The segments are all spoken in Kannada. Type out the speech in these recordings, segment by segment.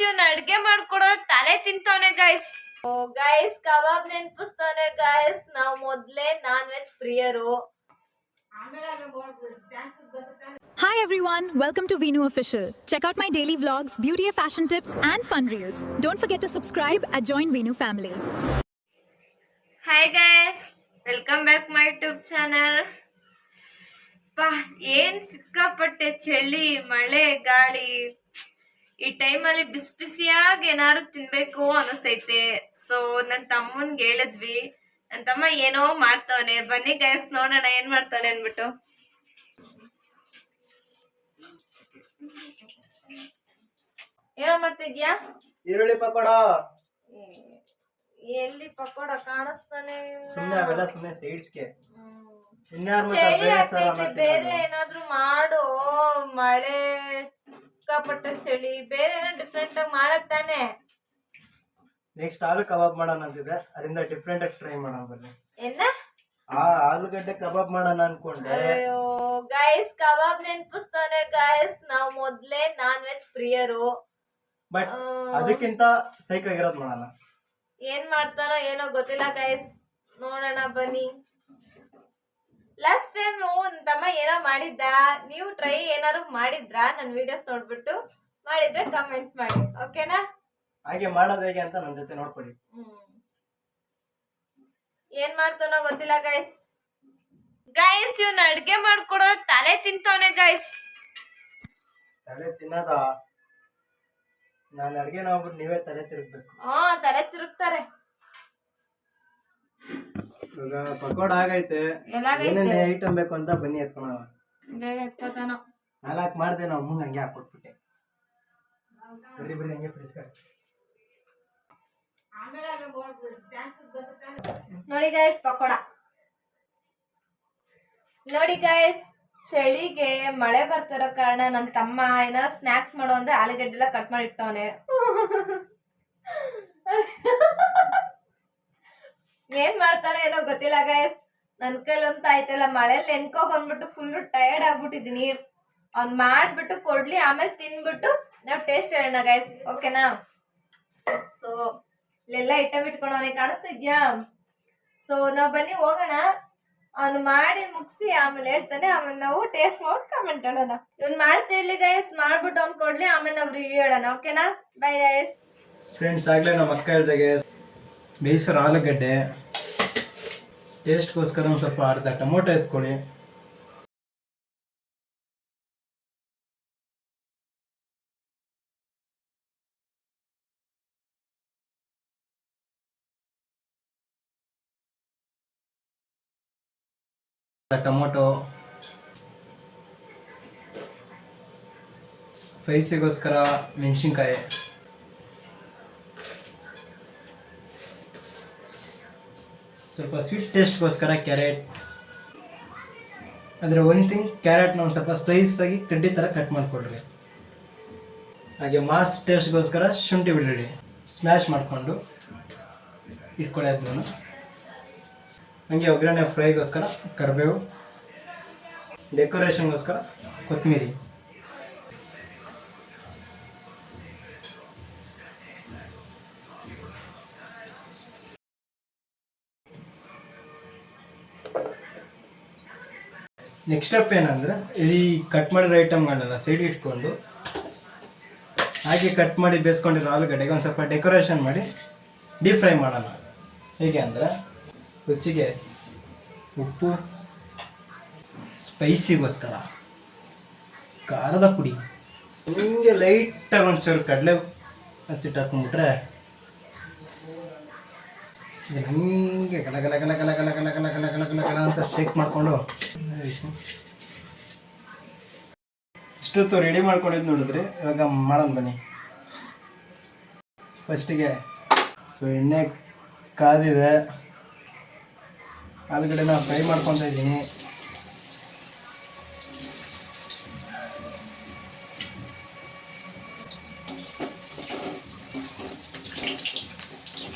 ಇವ್ನ ಅಡ್ಗೆ ಮಾಡ್ಕೊಡೋ ತಲೆ ತಿಂತವನೆ ಗೈಸ್. ಗೈಸ್ ಕಬಾಬ್ ನೆನ್ಪಿಸ್ತಾನೆ ಗೈಸ್. ನಾವು ಮೊದ್ಲೇ ನಾನ್ ವೆಜ್ ಪ್ರಿಯರು. Hi everyone, welcome to Veenu Official. Check out my daily vlogs, beauty and fashion tips and fun reels. Don't forget to subscribe and join Veenu family. Hi guys, welcome back my YouTube channel. ಏನ್ ಸಿಕ್ಕಾಪಟ್ಟೆ ಚಳಿ, ಮಳೆ, ಗಾಳಿ. ಈ ಟೈಮಲ್ಲಿ ಬಿಸಿ ಬಿಸಿಯಾಗಿ ಏನಾದ್ರು ತಿನ್ಬೇಕು ಅನಿಸ್ತೈತೆ. ಸೊ ನನ್ನ ತಮ್ಮನ್ಗೆ ಹೇಳಿದ್ವಿ, ನನ್ನ ತಮ್ಮ ಏನೋ ಮಾಡ್ತಾವನೆ. ಬನ್ನಿ ಗೈಸ್ ನೋಡೋಣ ಏನ್ ಮಾಡ್ತಾನೆ ಅನ್ಬಿಟ್ಟು. ಏನೋ ಮಾಡ್ತಿದ್ಯಾ? ಈರುಳ್ಳಿ ಪಕೋಡ. ಎಲ್ಲಿ ಪಕೋಡ ಕಾಣಿಸ್ತಾನೆ? ಸುಮ್ಮನೆ ಸೈಡ್ಸ್ಗೆ. ಚಳಿ ಆಗ್ತೈತಿ, ಬೇರೆ ಏನಾದ್ರು ಮಾಡು. ಮಳೆ, ಸಿಕ್ಕಾಪಟ್ಟೆ ಚಳಿ, ಬೇರೆ ಏನೋ ಡಿಫ್ರೆಂಟ್ ಆಗಿ ಮಾಡತ್ತಾನೆ. ನೆಕ್ಸ್ಟ್ ಆಲೂ ಕಬಾಬ್ ಮಾಡೋಣ ಅಂತಿದ್ರೆ, ಅದರಿಂದ ಡಿಫ್ರೆಂಟ್ ಆಗಿ ಟ್ರೈ ಮಾಡೋಣ ಬನ್ನಿ. ಏನ? ಆಲೂಗಡ್ಡೆ ಕಬಾಬ್ ಮಾಡೋಣ ಅನ್ಕೊಂಡೆ. ಅಯ್ಯೋ ಗೈಸ್, ಕಬಾಬ್ ನೆನ್ಪಿಸ್ತಾನೆ ಗೈಸ್. ನಾವು ಮೊದ್ಲೇ ನಾನ್ ವೆಜ್ ಪ್ರಿಯರು. ಬಟ್ ಅದಕ್ಕಿಂತ ಸೈಕ್ ಆಗಿರೋದು ಮಾಡೋಣ. ಏನ್ ಮಾಡ್ತಾನೋ ಏನೋ ಗೊತ್ತಿಲ್ಲ ಗೈಸ್, ನೋಡೋಣ ಬನ್ನಿ. ಲಾಸ್ಟ್ ಟೈಮ್ ನನ್ ತಮ್ಮ ಏನೋ ಮಾಡಿದ್ದ, ನೀವು ಟ್ರೈ ಏನಾದ್ರು ಮಾಡಿದ್ರಾ? ನನ್ನ ವಿಡಿಯೋಸ್ ನೋಡ್ಬಿಟ್ಟು ಮಾಡಿದ್ರೆ ಕಮೆಂಟ್ ಮಾಡಿ, ಓಕೆನಾ? ಹಾಗೆ ಮಾಡೋದು ಹೇಗೆ ಅಂತ ನನ್ನ ಜೊತೆ ನೋಡ್ಕೊಳ್ಳಿ. ಏನ್ ಮಾಡ್ತಾನೋ ಗೊತ್ತಿಲ್ಲ ಗೈಸ್. ಗೈಸ್ ಇವ್ನ ಅಡ್ಗೆ ಮಾಡ್ಕೊಡೋ ತಲೆ ತಿಂತವನೆ ಗೈಸ್. ತಲೆ ತಿನ್ನೋದ? ನಾನು ಅಡ್ಗೆ ನೋಡ್ಬಿಟ್ಟು ನೀವೇ ತಲೆ ತಿರುಗ್ಬೇಕು. ತಲೆ ತಿರುಗ್ತಾರೆ. ಇವಾಗ ಪಕೋಡ ಆಗೈತೆ, ಏನೇನು ಐಟಮ್ ಬೇಕು ಅಂತ ಬನ್ನಿ ಎತ್ಕೊಳ. ನಾಲ್ಕು ಮಾಡಿದೆ, ನಾವು ಮುಂದೆ ಹಂಗೆ ಹಾಕೊಟ್ಬಿಟ್ಟೆ. ಬರ್ರಿ ಹಂಗೆ ನೋಡಿ ಗೈಸ್ ಪಕೋಡ. ನೋಡಿ ಗೈಸ್, ಚಳಿಗೆ ಮಳೆ ಬರ್ತಿರೋ ಕಾರಣ ನನ್ನ ತಮ್ಮ ಏನಾದ್ರು ಸ್ನಾಕ್ಸ್ ಮಾಡೋ ಅಂದ್ರೆ ಆಲೂಗಡ್ಡೆ ಎಲ್ಲ ಕಟ್ ಮಾಡಿ ಇಟ್ಟವನೆ. ಏನ್ ಮಾಡ್ತಾನೆ ಏನೋ ಗೊತ್ತಿಲ್ಲ ಗೈಸ್. ನನ್ ಕೈಲಂತ ಆಯ್ತಲ್ಲ, ಮಳೆಯಲ್ಲಿ ನೆನ್ಕೊ ಬಂದ್ಬಿಟ್ಟು ಫುಲ್ ಟಯರ್ಡ್ ಆಗ್ಬಿಟ್ಟಿದೀನಿ. ಅವ್ನ್ ಮಾಡ್ಬಿಟ್ಟು ಕೊಡ್ಲಿ, ಆಮೇಲೆ ತಿನ್ಬಿಟ್ಟು ನಾವ್ ಟೇಸ್ಟ್ ಹೇಳೋಣ ಗೈಸ್, ಓಕೆನಾ? ಸೊ ಇಲ್ಲೆಲ್ಲ ಐಟಮ್ ಇಟ್ಕೊಂಡವನಿಗೆ ಕಾಣಿಸ್ತಾ ಇದ್ಯಾ? ಸೊ ನಾವ್ ಬನ್ನಿ ಹೋಗೋಣ. ಅವ್ನು ಮಾಡಿ ಮುಗಿಸಿ ಆಮೇಲೆ ಹೇಳ್ತಾನೆ, ಆಮೇಲೆ ನಾವು ಟೇಸ್ಟ್ ಮಾಡಿ ಕಮೆಂಟ್ ಹೇಳೋಣ. ಇವ್ನು ಮಾಡ್ತಾ ಇಲ್ಲಿ ಗೈಸ್, ಮಾಡ್ಬಿಟ್ಟು ಅವ್ನು ಕೊಡ್ಲಿ, ಆಮೇಲೆ ನಾವು ರಿವ್ಯೂ ಹೇಳೋಣ, ಓಕೆನಾ? Bye guys. ಫ್ರೆಂಡ್ಸ್, ಆಗ್ಲೇ ನಮ್ಮ ಅಕ್ಕ ಹೇಳ್ದಾಗೆ ಬೇಯಿಸಿರೋ ಆಲೂಗಡ್ಡೆ, ಟೇಸ್ಟ್ಗೋಸ್ಕರ ಒಂದು ಸ್ವಲ್ಪ ಅರ್ಧ ಟೊಮೊಟೊ ಎತ್ಕೊಳ್ಳಿ. ಟೊಮೊಟೊ ಸ್ಪೈಸಿಗೋಸ್ಕರ ಮೆಣಸಿನ್ಕಾಯಿ, ಸ್ವಲ್ಪ ಸ್ವೀಟ್ ಟೇಸ್ಟ್ಗೋಸ್ಕರ ಕ್ಯಾರೆಟ್. ಆದರೆ ಒಂದು ಥಿಂಗ್, ಕ್ಯಾರೆಟ್ನ ಒಂದು ಸ್ವಲ್ಪ ಸ್ಲೈಸಾಗಿ ಕಡ್ಡಿ ಥರ ಕಟ್ ಮಾಡಿಕೊಡ್ರಿ. ಹಾಗೆ ಮಾಸ್ ಟೇಸ್ಟ್ಗೋಸ್ಕರ ಶುಂಠಿ ಬೆಳ್ಳುಳ್ಳಿ ಸ್ಮ್ಯಾಶ್ ಮಾಡಿಕೊಂಡು ಇಟ್ಕೊಳ್ಳಿ. ಅದನ್ನು ಹಾಗೆ ಒಗ್ಗರಣೆ ಫ್ರೈಗೋಸ್ಕರ ಕರಿಬೇವು, ಡೆಕೋರೇಷನ್ಗೋಸ್ಕರ ಕೊತ್ತಂಬರಿ. ನೆಕ್ಸ್ಟ್ ಸ್ಟೆಪ್ ಏನಂದರೆ, ಈ ಕಟ್ ಮಾಡಿರೋ ಐಟಮ್ಗಳನ್ನೆಲ್ಲ ಸೈಡ್ ಇಟ್ಕೊಂಡು ಹಾಗೆ ಕಟ್ ಮಾಡಿ ಬೇಯಿಸ್ಕೊಂಡಿರೋ ಆಲೂಗಡ್ಡೆಗೆ ಒಂದು ಸ್ವಲ್ಪ ಡೆಕೋರೇಷನ್ ಮಾಡಿ ಡೀಪ್ ಫ್ರೈ ಮಾಡೋಣ. ಹೇಗೆ ಅಂದರೆ, ರುಚಿಗೆ ಉಪ್ಪು, ಸ್ಪೈಸಿಗೋಸ್ಕರ ಖಾರದ ಪುಡಿ, ಹಿಂಗೆ ಲೈಟಾಗಿ ಒಂಚೂರು ಕಡಲೆ ಹಸಿಟ್ಟು ಹಾಕೊಂಡ್ಬಿಟ್ರೆ ಹಂಗೆ ಗಲ ಗಲ ಗಲ ಗಲ ಗಲ ಗಲ ಗಲ ಗಲ ಗಲ ಗಲ ಗಲ ಅಂತ ಶೇಕ್ ಮಾಡಿಕೊಂಡು ಇಷ್ಟೊತ್ತು ರೆಡಿ ಮಾಡ್ಕೊಂಡಿದ್ದು ನೋಡಿದ್ರಿ. ಇವಾಗ ಮಾಡೋಣ ಬನ್ನಿ. ಫಸ್ಟಿಗೆ ಎಣ್ಣೆ ಕಾದಿದೆ, ಆಲೂಗಡ್ಡೆನ ಫ್ರೈ ಮಾಡ್ಕೊತಾ ಇದ್ದೀನಿ.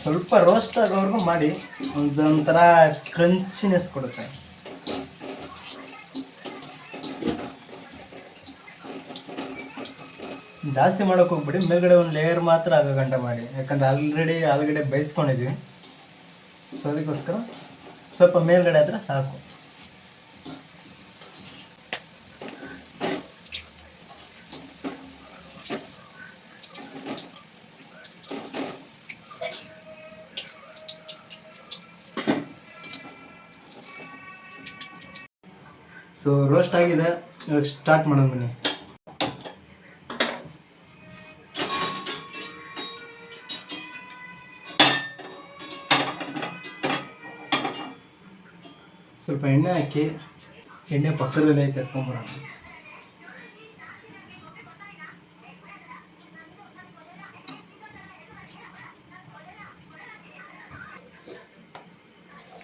ಸ್ವಲ್ಪ ರೋಸ್ಟ್ ಆಗೋವರೆಗೂ ಮಾಡಿ, ಒಂಥರ ಕ್ರಂಚಿನೆಸ್ ಕೊಡುತ್ತೆ. ಜಾಸ್ತಿ ಮಾಡೋಕೆ ಹೋಗ್ಬಿಡಿ, ಮೇಲ್ಗಡೆ ಒಂದು ಲೇಯರ್ ಮಾತ್ರ ಆಗೋ ಗಂಟ ಮಾಡಿ, ಯಾಕಂದ್ರೆ ಆಲ್ರೆಡಿ ಆಲೂಗಡ್ಡೆ ಬೇಯಿಸ್ಕೊಂಡಿದ್ವಿ. ಸೊ ಅದಕ್ಕೋಸ್ಕರ ಸ್ವಲ್ಪ ಮೇಲ್ಗಡೆ ಆದರೆ ಸಾಕು. ಸೊ ರೋಸ್ಟ್ ಆಗಿದೆ, ಇವಾಗ ಸ್ಟಾರ್ಟ್ ಮಾಡೋಣ ಬನ್ನಿ. ಸ್ವಲ್ಪ ಎಣ್ಣೆ ಹಾಕಿ, ಎಣ್ಣೆ ಪಕ್ಕದಲ್ಲೇ ಎತ್ಕೊಂಡ್ಬರೋಣ.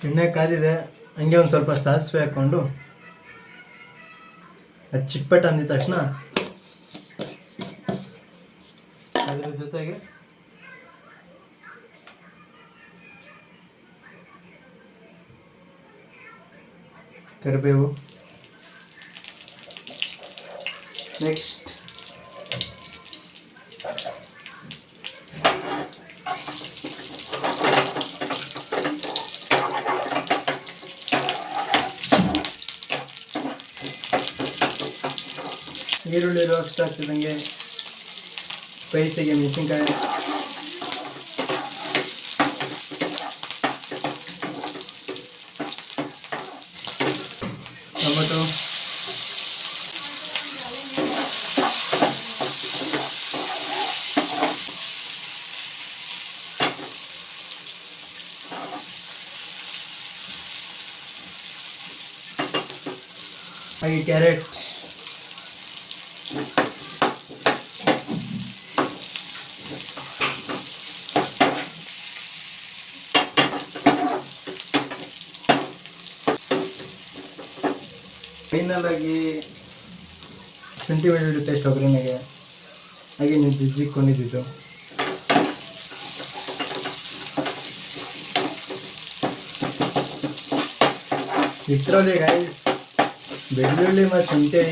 ಎಣ್ಣೆ ಕಾದಿದೆ, ಹಂಗೆ ಒಂದು ಸ್ವಲ್ಪ ಸಾಸಿವೆ ಹಾಕ್ಕೊಂಡು ಅದು ಚಿಟ್ಪಟ್ ಅಂದಿದ ತಕ್ಷಣ ಅದ್ರ ಜೊತೆಗೆ ಕರಿಬೇವು, ನೆಕ್ಸ್ಟ್ ಈರುಳ್ಳಿ ರೋಸ್ಟ್ ಆಗ್ತಿದ್ದಂಗೆ ಸ್ಪೈಸಿಗೆ ಮೆಣಸಿನ್ಕಾಯಿ, ಟೊಮೆಟೊ, ಹಾಗೆ ಕ್ಯಾರೆಟ್, ಫೈನಲ್ ಆಗಿ ಶುಂಠಿ ಬೆಳ್ಳುಳ್ಳಿ ಪೇಸ್ಟ್ ಒಗ್ಗರಣೆಗೆ, ಹಾಗೆ ನೀವು ಜಜ್ಜಿಕೊಂಡಿದ್ದು ಇಷ್ಟರಲ್ಲಿ ಗೈಸ್ ಬೆಳ್ಳುಳ್ಳಿ ಮತ್ತು ಶುಂಠಿ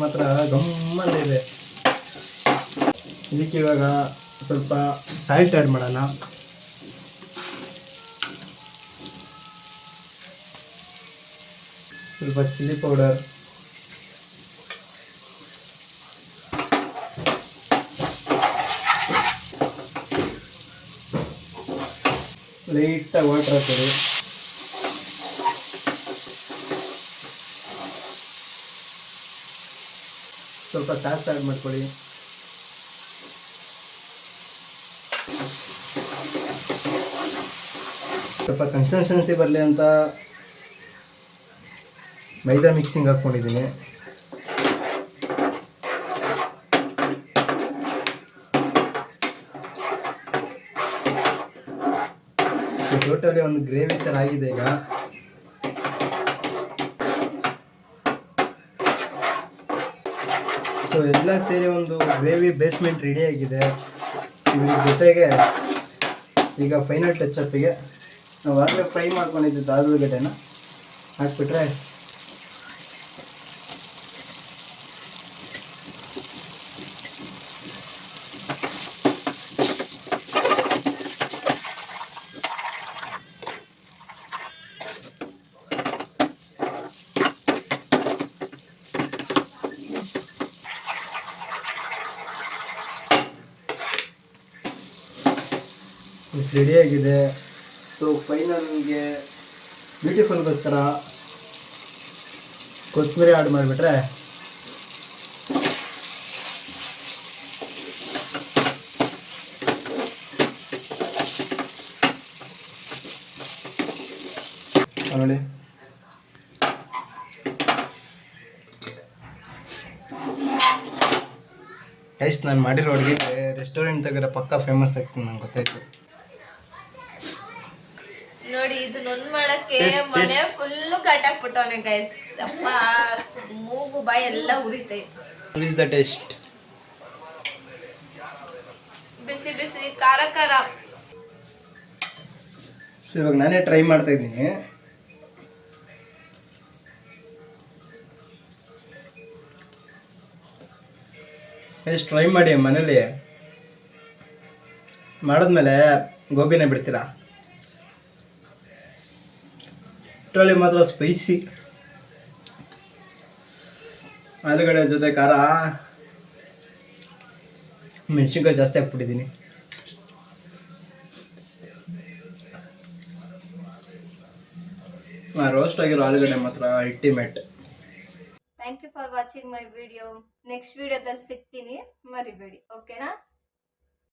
ಮಾತ್ರ ಗಮ್ಮಲ್ಲಿದೆ. ಇದಕ್ಕೆ ಇವಾಗ ಸ್ವಲ್ಪ ಸಾಲ್ಟ್ ಆ್ಯಡ್ ಮಾಡೋಣ. ಸ್ವಲ್ಪ ಚಿಲ್ಲಿ ಪೌಡರ್, ಲೈಟಾಗಿ ವಾಟರ್ ಹಾಕೋದು, ಸ್ವಲ್ಪ ಸಾಸ್ ಆ್ಯಡ್ ಮಾಡ್ಕೊಳ್ಳಿ. ಸ್ವಲ್ಪ ಕನ್ಸಿಸ್ಟೆನ್ಸಿ ಬರಲಿ ಅಂತ ಮೈದಾ ಮಿಕ್ಸಿಂಗ್ ಹಾಕ್ಕೊಂಡಿದ್ದೀನಿ. ಟೋಟಲಿ ಒಂದು ಗ್ರೇವಿ ಥರ ಆಗಿದೆ ಈಗ. ಸೊ ಎಲ್ಲ ಸೇರಿ ಒಂದು ಗ್ರೇವಿ ಬೇಸ್ಮೆಂಟ್ ರೆಡಿ ಆಗಿದೆ. ಇದ್ರ ಜೊತೆಗೆ ಈಗ ಫೈನಲ್ ಟಚಪ್ಪಿಗೆ ನಾವು ಆಗಲೇ ಫ್ರೈ ಮಾಡ್ಕೊಂಡಿದ್ದು ಆಲೂಗಡ್ಡೆನ ಹಾಕ್ಬಿಟ್ರೆ ರೆಡಿಯಾಗಿದೆ. ಸೊ ಫೈನಲ್ಗೆ ಬ್ಯೂಟಿಫುಲ್ಗೋಸ್ಕರ ಕೊತ್ತಂಬರಿ ಆ್ಯಡ್ ಮಾಡಿಬಿಟ್ರೆ ನೋಡಿ ಟೇಸ್ಟ್. ನಾನು ಮಾಡಿರೋ ಅಡುಗೆ ರೆಸ್ಟೋರೆಂಟ್ ತೆಗೆದ್ರೆ ಪಕ್ಕಾ ಫೇಮಸ್ ಆಗ್ತೀನಿ, ನಂಗೆ ಗೊತ್ತಾಯ್ತು. ನೋಡಿ ಇದು ನೊಂದ್ ಮಾಡಕ್ಕೆ ಮನೆ ಫುಲ್ಲು ಕಟ್ಟಾಕ್ಬಿಟ್ಟವನೆ ಗೈಸ್. ಅಪ್ಪ ಮೂಗು ಬಾಯಿ ಎಲ್ಲ ಉರಿತೈತೆ. Is the taste. ಬಿಸಿ ಬಿಸಿ ಖಾರ ಖಾರ. ಸೊ ಇವಾಗ ನಾನೇ ಟ್ರೈ ಮಾಡ್ತಾ ಇದ್ದೀನಿ. ಎಷ್ಟು ಟ್ರೈ ಮಾಡಿ ಮನೇಲಿ ಮಾಡಿದ್ಮೇಲೆ ಗೋಬಿನೇ ಬಿಡ್ತೀರಾ. ಇಷ್ಟರಲ್ಲಿ ಮಾತ್ರ ಸ್ಪೈಸಿ ಆಲೂಗಡ್ಡೆ ಜೊತೆ ಖಾರ, ಮೆಣಸಿನ್ಕಾಯಿ ಜಾಸ್ತಿ ಹಾಕ್ಬಿಟ್ಟಿದ್ದೀನಿ. ರೋಸ್ಟ್ ಆಗಿರೋ ಆಲೂಗಡ್ಡೆ ಮಾತ್ರ ultimate. Thank you for watching my video. Next ವಿಡಿಯೋದಲ್ಲಿ ಸಿಗ್ತೀನಿ, ಮರಿಬೇಡಿ. ಓಕೆನಾ?